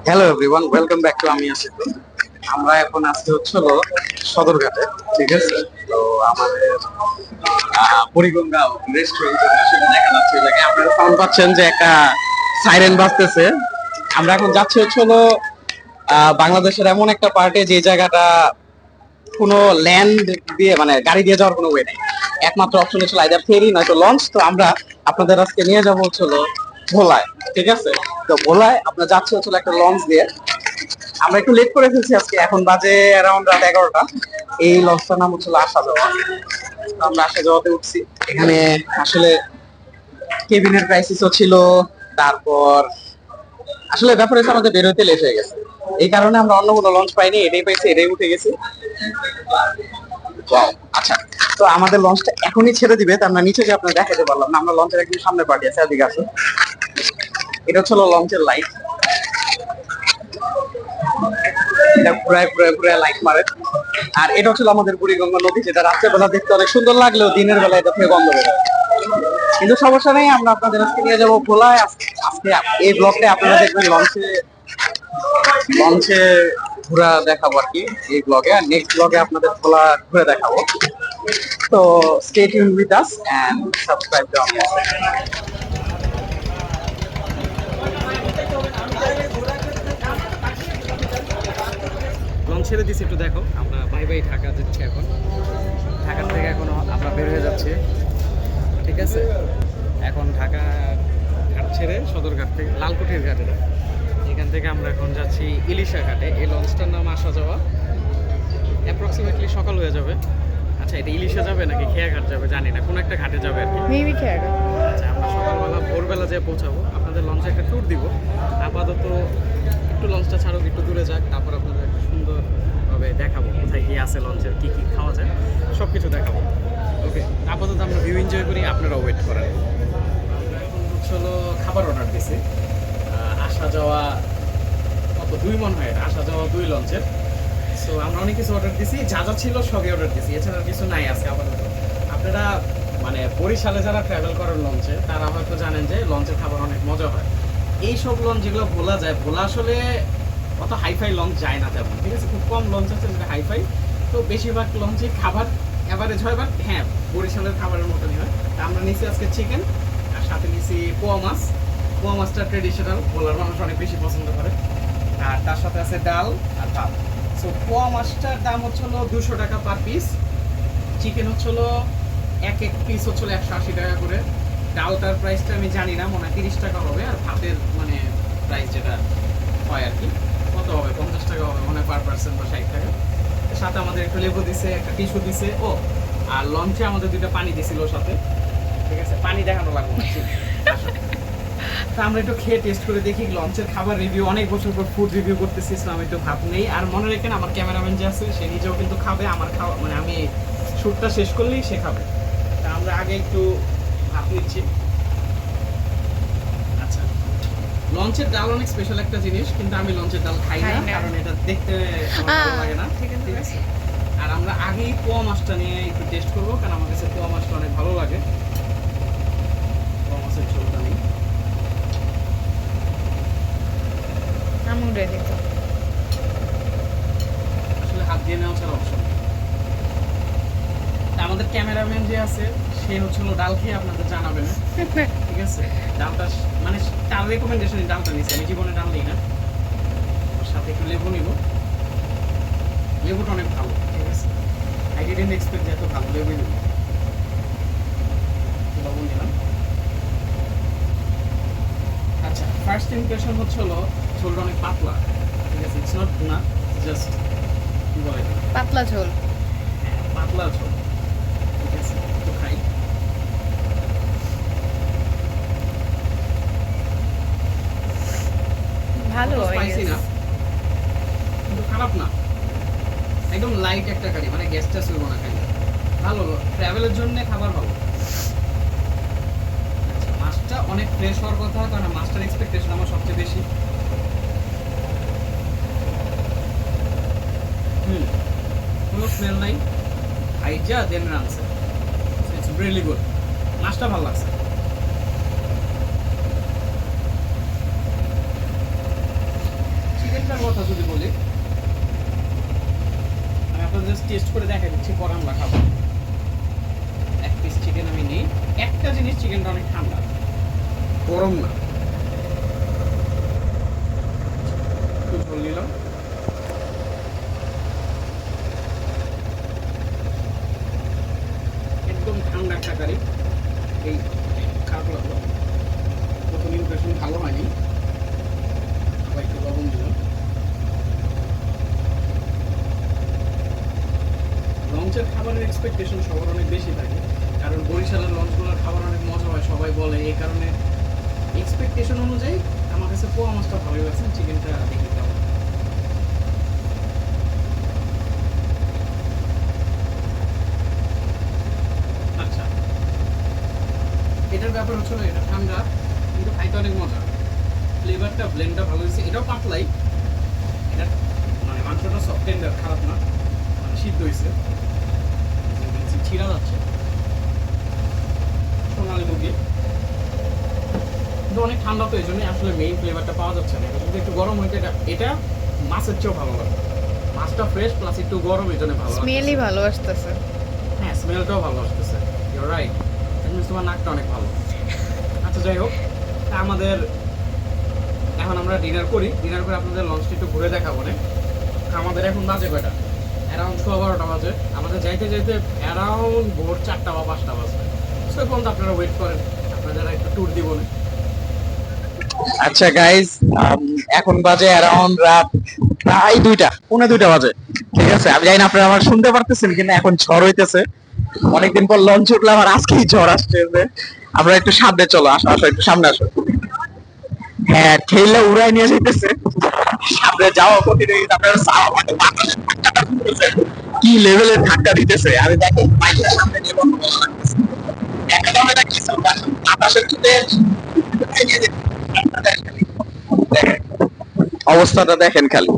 Hello everyone, welcome back to আমি আসিফ। আমরা এখন আজকে হলো সদরঘাটে, ঠিক আছে। তো আমাদের পরিগঙ্গা রেস্টুরেন্ট সেটা দেখা যাচ্ছে, এই জায়গায় আপনারা সাউন্ড পাচ্ছেন যে একটা সাইরেন বাজতেছে। আমরা এখন যাচ্ছি হলো বাংলাদেশের এমন একটা পার্টে যে জায়গাটা কোনো ল্যান্ড দিয়ে মানে গাড়ি দিয়ে যাওয়ার কোনো ওয়ে নেই। একমাত্র অপশন হচ্ছে আইদার ফেরি নয়তো লঞ্চ। তো আমরা আপনাদের আজকে নিয়ে যাবো হলো ভোলায়, ঠিক আছে। তো ভোলায় আপনার যাচ্ছে হচ্ছে একটা লঞ্চ দিয়ে। আমরা একটু লেট করে ফেলছি আজকে, এখন বাজে অ্যারাউন্ড রাত 11টা। এই লঞ্চটার নাম হচ্ছে আসা যাওয়া। তো আমরা আসা যাওয়াতে উঠছি। এখানে আসলে কেবিনের ক্রাইসিসও ছিল। তারপর আসলে ব্যাপার হচ্ছে আমাদের বেরোতে লেট হয়ে গেছে, এই কারণে আমরা অন্য কোনো লঞ্চ পাইনি, এটাই পাইছি, এটাই উঠে গেছি। Wow, আচ্ছা। তো আমাদের লঞ্চটা এখনই ছেড়ে দিবে, তার নিচে যে আপনার দেখাতে পারলাম না, আমরা লঞ্চের একদম সামনে পার্টি আছে, এদিকে আছে। এটা হচ্ছে লঞ্চের লাইট, এটা ঘুরায় ঘুরায় ঘুরায় লাইট মারে। আর এটা হচ্ছে আমাদের বুড়িগঙ্গা নদী, যেটা রাত্রে বেলা দেখতে অনেক সুন্দর লাগলেও দিনের বেলা এটা থেকে গন্ধ বের হয়। কিন্তু সমস্যা নেই, আমরা আপনাদের আজকে নিয়ে যাবো ভোলায়। আজকে এই ব্লগটা আপনারা দেখবেন লঞ্চে লঞ্চে ঘোরা দেখাবো আর কি এই ব্লগে। আর নেক্সট ব্লগে আপনাদের ভোলা ঘুরে দেখাবো। তো stay tune with us and subscribe to আমি। লঞ্চ ছেড়ে দিছি, একটু দেখো। আমরা বাই বাই ঢাকা যাচ্ছি এখন। ঢাকার থেকে এখন আমরা বের হয়ে যাচ্ছি, ঠিক আছে। এখন ঢাকা ঘাট ছেড়ে সদরঘাট থেকে লালকুঠির ঘাটে যাব। এখান থেকে আমরা এখন যাচ্ছি ইলিশা ঘাটে। এই লঞ্চটার নাম আসা যাওয়া। অ্যাপ্রক্সিমেটলি সকাল হয়ে যাবে। আচ্ছা, এটা ইলিশা যাবে নাকি খেয়াঘাট যাবে জানি না, কোন একটা ঘাটে যাবে আর কি। মেবি খেয়াঘাট। আচ্ছা, আমরা সকালবেলা ভোরবেলা যেয়ে পৌঁছাবো। আপনাদের লঞ্চে একটা ট্যুর দিব। আপাতত একটু লঞ্চটা ছাড়ুক, একটু দূরে যাক, তারপর আপনাদের একটু সুন্দরভাবে দেখাবো কোথায় কি আছে লঞ্চের, কি কি খাওয়া যায় সব কিছু দেখাবো। ওকে, আপাতত আমরা ভিউ এনজয় করি, আপনারা ওয়েট করেন। এখন হলো খাবার অর্ডার দিছি। আসা যাওয়া কত 2 মন হয়, আসা যাওয়া 2 লঞ্চের। সো আমরা অনেক কিছু অর্ডার দিছি, যা যা ছিল সবই অর্ডার দিছি, এছাড়া কিছু নাই আছে আপাতত। আপনারা মানে বরিশালে যারা ট্রাভেল করেন লঞ্চে, তারা হয়তো জানেন যে লঞ্চের খাবার অনেক মজা হয়। এই সব লঞ্চ যেগুলো ভোলা যায়, ভোলা আসলে অত হাইফাই লঞ্চ যায় না তেমন, ঠিক আছে। খুব কম লঞ্চ আছে যেটা হাইফাই। তো বেশিরভাগ লঞ্চে খাবার অ্যাভারেজ হয়, বাট হ্যাঁ বরিশালের খাবারের মতনই হয়। তা আমরা নিছি আজকে চিকেন, আর সাথে নিছি পোয়া মাছ। পোয়া মাছটা ট্রেডিশনাল, ভোলার মানুষ অনেক বেশি পছন্দ করে। আর তার সাথে আছে ডাল আর ভাত। সো পোয়া মাছটার দাম হলো 200 টাকা পার পিস। চিকেন হলো এক এক পিস 180 টাকা করে। ডালটার প্রাইসটা আমি জানি না, মনে হয় 30 টাকা হবে। আর ভাতের মানে প্রাইস যেটা হয় আর কি, কত হবে, 50 টাকা হবে মনে হয় পার পার্সন, বা 60 টাকা। সাথে আমাদের একটা লেবু দিছে, একটা টিস্যু দিছে। ও, আর লঞ্চে আমাদের 2টা পানি দিছিল সাথে, ঠিক আছে। পানি দেখানো লাগবে না। তা আমরা একটু খেয়ে টেস্ট করে দেখি লঞ্চের খাবার রিভিউ। অনেক বছর পর ফুড রিভিউ করতেছি, আমি একটু ভাব নেই। আর মনে রাখেন আমার ক্যামেরাম্যান যে আছে সে নিজেও কিন্তু খাবে, আমার খাওয়া মানে আমি শ্যুটটা শেষ করলেই সে খাবে। তা আমরা আগে একটু ভাব নিচ্ছি। আচ্ছা, লঞ্চের ডাল অনেক স্পেশাল একটা জিনিস, কিন্তু আমি লঞ্চের ডাল খাই না, কারণ এটা দেখতে আমার ভালো লাগে না, ঠিক আছে। আর আমরা আগেই পোয়া মাছটা নিয়ে একটু টেস্ট করবো, কারণ আমার কাছে পোয়া মাছটা অনেক ভালো লাগে। পোয়া মাছের ঝোলটা নেই। আসলে হাত দিয়ে নেওয়া ছাড়া অপশন। আমাদের ক্যামেরাম্যান যে আছে সে হলো ডাল খেয়ে আপনাদের জানাবেন, ঠিক আছে। ডালটা মানে তার রেকমেন্ডেশনে ডালটা নিচ্ছি, আমি জীবনে ডাল নিই না। ওর সাথে একটু লেবু নিব, লেবুটা অনেক ভালো, ঠিক আছে। আই ডিডন্ট এক্সপেক্ট যে এত ভালো লেবু নিব। লবণ নিলাম। আচ্ছা, ফার্স্ট ইমপ্রেশন হলো ঝোলটা অনেক পাতলা, ঠিক আছে। ইটস নট ভুনা, জাস্ট কি বলে পাতলা ঝোল। হ্যাঁ, পাতলা ঝোল, ঠিক আছে। একটু খাই। ভালো স্পাইসি না, কিন্তু খারাপ না। একদম লাইট একটা কারি, মানে গ্যাসটা শুরু না খাই। ভালো, ট্রাভেলের জন্য খাবার ভালো। আচ্ছা, মাছটা অনেক ফ্রেশ হওয়ার কথা, কারণ মাছটার এক্সপেকটেশন আমার সবচেয়ে বেশি। কোনো স্মেল নাই, ভাইজা দেন রানছে। ইটস রিয়েলি গুড, মাছটা ভালো লাগছে। চিকেনটার কথা যদি বলি, আমি আপনাদের জাস্ট টেস্ট করে দেখা দিচ্ছি, পরে আমরা খাবো। এক পিস চিকেন আমি নিই। একটা জিনিস, চিকেনটা অনেক ঠান্ডা, গরম না। একটু ঝোল নিলাম। একদম ঠান্ডা একটা কারি। এই খারাপ লাগলো, প্রথম ইমপ্রেশন ভালো হয়নি। আবার একটু লবণ দিলাম। লঞ্চের খাবারের এক্সপেকটেশন সবার অনেক বেশি থাকে, কারণ বরিশালের লঞ্চগুলোর খাবার অনেক মজা হয়, সবাই বলে। এই কারণে এক্সপেকটেশন অনুযায়ী আমার কাছে পোয়া মাছটা ভালোই লাগছে। চিকেনটা দেখি কেমন। আচ্ছা, এটার ব্যাপার হচ্ছে এটা ঠান্ডা কিন্তু খাইতে অনেক মজা। ফ্লেভারটা, ব্লেন্ডটা ভালো হয়েছে। এটাও পাতলাই, এটা মানে মাংসটা সফট টেন্ডার, খারাপ না, মানে সিদ্ধ হয়েছে। ছিঁড়া যাচ্ছে সোনালি মুরগি, কিন্তু অনেক ঠান্ডা, তো এই জন্যই আসলে মেইন ফ্লেভারটা পাওয়া যাচ্ছে না। যদি একটু গরম হইতে, এটা মাছের চেয়েও ভালো লাগে। মাছটা ফ্রেশ প্লাস একটু গরম, এই জন্য ভালো লাগে। স্মেলই ভালো আসতেছে। হ্যাঁ, স্মেলটাও ভালো আসতেছে। ইউর রাইট, তোমার নাকটা অনেক ভালো। আচ্ছা, যাই হোক, তা আমাদের এখন আমরা ডিনার করি। ডিনার করে আপনাদের লঞ্চটা একটু ঘুরে দেখাবো না। আমাদের এখন বাজে কয়টা? অ্যারাউন্ড 12:30 বাজে। আমাদের যাইতে যাইতে অ্যারাউন্ড ভোর 4টা বা 5টা বাজবে। সো এই পর্যন্ত আপনারা ওয়েট করেন, আপনারা একটু ট্যুর দিব না। আচ্ছা গাইজ, এখন বাজে অ্যারাউন্ড রাত প্রায় 2টা, পৌনে 2টা বাজে। ঠিক আছে, আমি জানি না আপনারা আমার শুনতে পারতেছেন কিনা। এখন ঝড় হইতেছে, অনেকদিন পর লঞ্চ উঠলাম আর আজকেই ঝড় আসছে। আমরা একটু সামনে চলো, আসো আসো, একটু সামনে আসো। হ্যাঁ, ঠেলে উড়াই নিয়ে যেতেছে। সামনে যাওয়া কঠিন হয়ে গেছে। আপনারা কি লেভেলের ধাক্কা দিতেছে আমি দেখি। বাইকের সামনে নিয়ে বন্ধ করা লাগতেছে। একদম এটা কি আকাশের চুটে অবস্থাটা দেখেন খালি।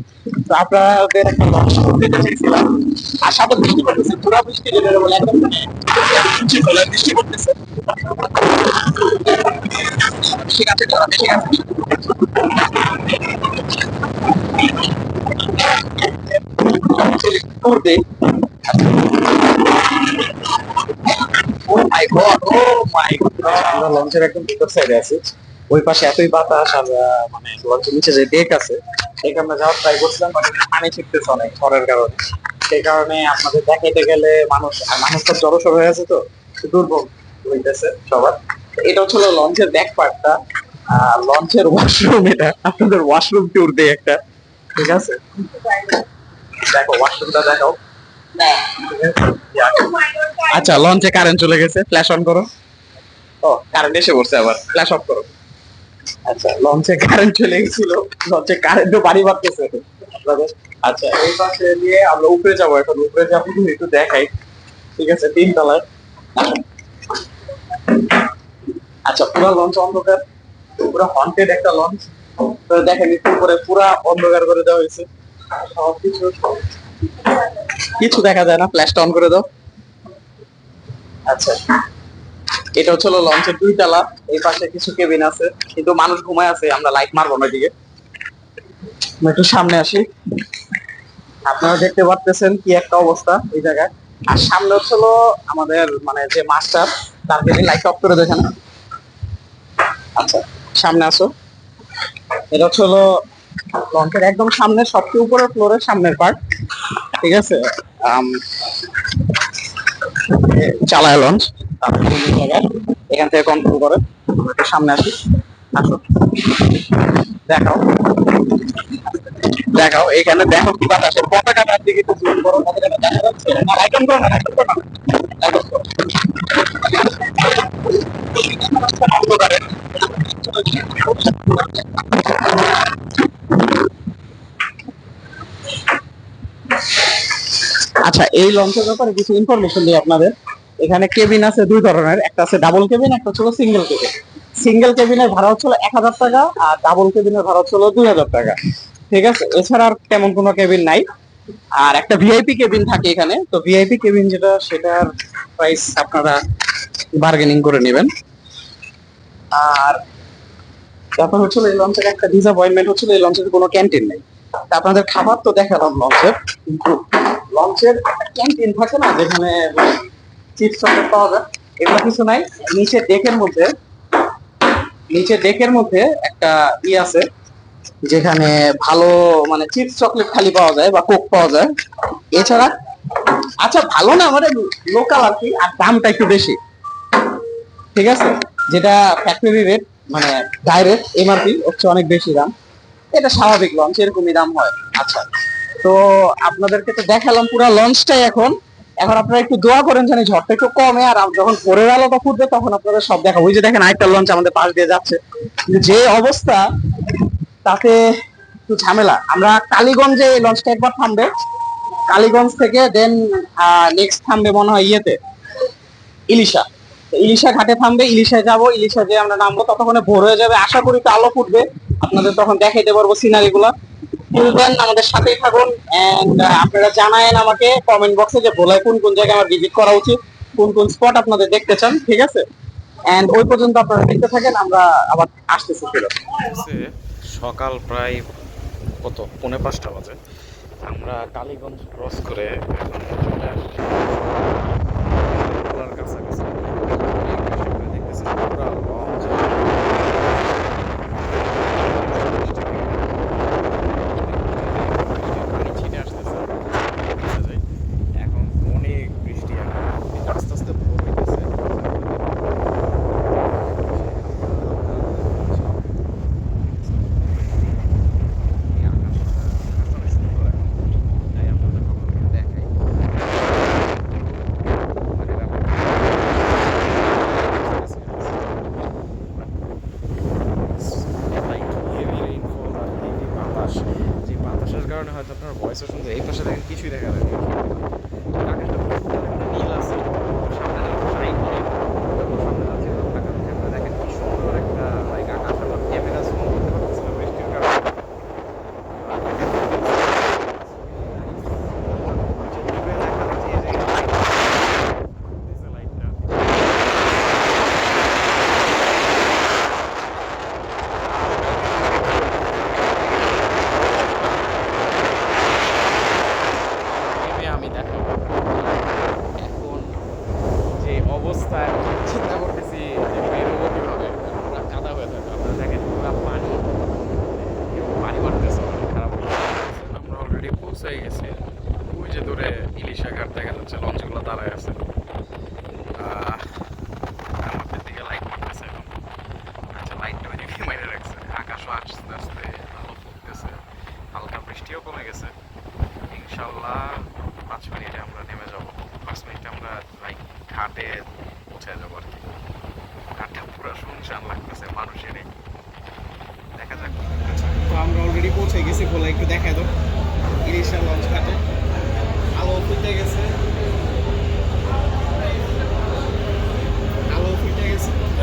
তো আপনাদের একটা লঞ্চ দিতে চাইছিলাম, আর সাথে বৃষ্টি পড়তেছে, পুরা বৃষ্টি যেটা বলে একদম বৃষ্টি পড়তেছে। ঠিক আছে, ঠিক আছে। করতে আমরা লঞ্চের একদম ভিতর সাইডে আছি। ওই পাশে এতই বাতাস, আর মানে লঞ্চের নিচে যে ডেক আছে, ডেকে আমরা যাওয়ার ট্রাই করছিলাম, বাট পানি ছিটতেছে অনেক ঝড়ের কারণে। সেই কারণে আপনাদের দেখাইতে গেলে মানুষ তো জড়সড় হয়ে আছে, তো দুর্ভোগ হইতেছে সবার। এটা হচ্ছে লঞ্চের ব্যাক পার্টটা, লঞ্চের ওয়াশরুম। এটা আপনাদের ওয়াশরুম ট্যুর দেই একটা, ঠিক আছে? দেখো ওয়াশরুমটা দেখাও। আচ্ছা, লঞ্চে কারেন্ট চলে গেছে, ফ্ল্যাশ অন করো। ও, কারেন্ট এসে পড়ছে, আবার ফ্ল্যাশ অফ করো। আচ্ছা, লঞ্চে কারেন্ট চলে গেছিল, লঞ্চে কারেন্টও বাড়ি বাড়তেছে আপনাদের। আচ্ছা, এই পাশে দিয়ে আমরা উপরে যাবো। এখন উপরে যাবো, একটু দেখাই। ঠিক আছে, 3 তলায়। আচ্ছা, পুরো লঞ্চ অন্ধকার, পুরো হন্টেড একটা লঞ্চ। দেখেন একটু উপরে পুরা অন্ধকার করে দেওয়া হয়েছে, সবকিছু কিছু দেখা যায় না। ফ্ল্যাশটা অন করে দাও। আচ্ছা, এটা হচ্ছে লঞ্চের 2 তলা। এই পাশে কিছু কেবিন আছে, কিন্তু মানুষ ঘুমায় আছে। আমরা লাইট মারবো না দিকে, একটু সামনে আসি। আপনারা দেখতে পারতেছেন কি একটা অবস্থা এই জায়গায়। আর সামনে হচ্ছে আমাদের মানে যে মাস্টার, তার কেবিন লাইট অফ করে দেখেন। আচ্ছা, সামনে আসো। এটা হচ্ছে লঞ্চের একদম সামনে, সবচেয়ে উপরে ফ্লোরের সামনের পার্ট। ঠিক আছে, চালায় লঞ্চ এখান থেকে কন্ট্রোল করে। সামনে আসি, আসো, দেখাও দেখাও। এখানে দেখো কি বাতাসের পতাকাটার দিকে একটু জুম করো। পতাকাটা দেখা যাচ্ছে না? আইকন করো না, আইকন করো না, আইকন করো। আচ্ছা, এই লঞ্চের ব্যাপারে কিছু ইনফরমেশন দিই আপনাদের। এখানে কেবিন আছে 2 ধরনের, একটা আছে ডাবল কেবিন, একটা হচ্ছে সিঙ্গেল কেবিন। সিঙ্গেল কেবিনের ভাড়া হচ্ছে 1000 টাকা, আর ডাবল কেবিনের ভাড়া হচ্ছে 2000 টাকা। ঠিক আছে, এছাড়া আর তেমন কোনো কেবিন নাই। আর একটা ভিআইপি কেবিন থাকে এখানে। তো ভিআইপি কেবিন যেটা, সেটার প্রাইস আপনারা বার্গেনিং করে নেবেন। আর তারপর হচ্ছে এই লঞ্চের একটা ডিসঅ্যাপয়েন্টমেন্ট হচ্ছে এই লঞ্চের কোনো ক্যান্টিন নেই। তা আপনাদের খাবার তো দেখালাম লঞ্চের, কিন্তু লঞ্চের একটা ক্যান্টিন থাকে না যেখানে চিপস চকলেট পাওয়া যায়, এগুলো কিছু নাই। নিচে ডেকের মধ্যে একটা আছে যেখানে ভালো মানে চিপস চকলেট খালি পাওয়া যায় বা কোক পাওয়া যায়, এছাড়া আচ্ছা ভালো না মানে লোকাল আর কি, আর দামটা একটু বেশি, ঠিক আছে, যেটা ফ্যাক্টরি রেট মানে ডাইরেক্ট এমআরপি হচ্ছে অনেক বেশি দাম, এটা স্বাভাবিক, লঞ্চ এরকমই দাম হয়। আচ্ছা, তো আপনাদেরকে তো দেখালাম পুরো লঞ্চটাই। এখন এখন আপনারা একটু দোয়া করেন জানি ঝড়টা একটু কমে, আর যখন ভোরের আলোটা ফুটবে তখন আপনারা সব দেখা, ওই যে দেখেন আরেকটা লঞ্চ আমাদের পাশ দিয়ে যাচ্ছে, কিন্তু যে অবস্থা তাতে একটু ঝামেলা। আমরা কালীগঞ্জে এই লঞ্চটা একবার থামবে, কালীগঞ্জ থেকে দেন নেক্সট থামবে মনে হয় ইয়েতে ইলিশা, তো ইলিশা ঘাটে থামবে, ইলিশায় যাব, ইলিশা যে আমরা নামবো ততক্ষণে ভোর হয়ে যাবে, আশা করি তো আলো ফুটবে, আপনাদের তখন দেখাইতে পারবো সিনারি গুলা। টিল দেন আমাদের সাথেই থাকুন, এন্ড আপনারা জানায়েন আমাকে কমেন্ট বক্সে যে ভোলায় কোন কোন জায়গায় আমার ভিজিট করা উচিত, কোন কোন স্পট আপনাদের দেখতে চান, ঠিক আছে? এন্ড ওই পর্যন্ত আপনারা দেখতে থাকেন, আমরা আবার আসতেছি ফেরত। সকাল প্রায় কত 4:45 বাজে, আমরা কালীগঞ্জ ক্রস করে এখন চলে আসছি ভোলার কাছাকাছি। দেখতেছি পুরা লঞ্চ পানি ছিটে আসতেছে, বোঝা যায়। এখন অনেক বৃষ্টি, এখন আস্তে আস্তে ভোর হইতেছে। কারণে হয়তো আপনার ভয়েসও শুনতে, এই পাশে দেখেন কিছুই দেখা যায় না। আকাশটা পুরো একটা নীল আছে, সামনে যখন সাইড করে সামনে যাচ্ছে ঢাকা থেকে আপনারা দেখেন কি সুন্দর একটা লাইক আকাশ। আমার ক্যামেরা জুম করতে পারতেছে না বৃষ্টির কারণে। আমি দেখো এখন যে অবস্থা, চিন্তা করতেছি যে বেরোবো কিভাবে, পুরো কাদা হয়ে থাকে। আপনারা দেখেন পুরো পানি, পানি মারতেছে, অনেক খারাপ অবস্থা। আমরা অলরেডি পৌঁছে গেছি, ওই যে দূরে ইলিশা ঘাট দেখা যাচ্ছে, লঞ্চগুলো দাঁড়ায় আছে। আমাদের দিকে লাইট মারতেছে এখন। আচ্ছা, লাইটটা ওইদিকে মাইরে রাখছে, আকাশও আস্তে আস্তে আলো ফুটতেছে, হালকা বৃষ্টিও কমে গেছে। ইনশাল্লাহ 5 মিনিটে আমরা নেমে যাবো, 5 মিনিটে আমরা লাইক ঘাটে পৌঁছে যাবো আর কি। ঘাটটা পুরো শুনশান লাগতেছে, মানুষের নেই, দেখা যাক। তো আমরা অলরেডি পৌঁছে গেছি, বলে একটু দেখা দাও ইলিশা লঞ্চ ঘাটে, আলো ফুটে গেছে,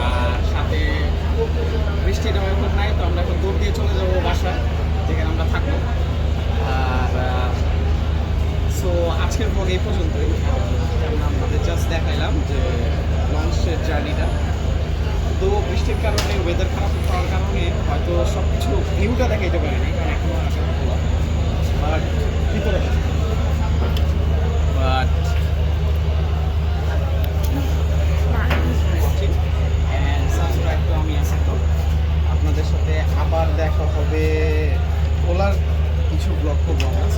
আর সাথে বৃষ্টিটাও এখন নাই। তো আমরা এখন দৌড় দিয়ে চলে যাবো বাসায়, যেখানে আমরা থাকবো। আর সো আজকের ব্লগ এই পর্যন্তই। আমরা আপনাদের জাস্ট দেখাইলাম যে লঞ্চের জার্নিটা। তো বৃষ্টির কারণে, ওয়েদার খারাপ হওয়ার কারণে হয়তো সব কিছু ভিউটা দেখাইতে পারিনি, কারণ এখনো বাট ভিতরে বাট সাবস্ক্রাইব তো আমি আছি। তো আপনাদের সাথে আবার দেখা হবে, ভোলার কিছু ব্লগ করবো আমরা।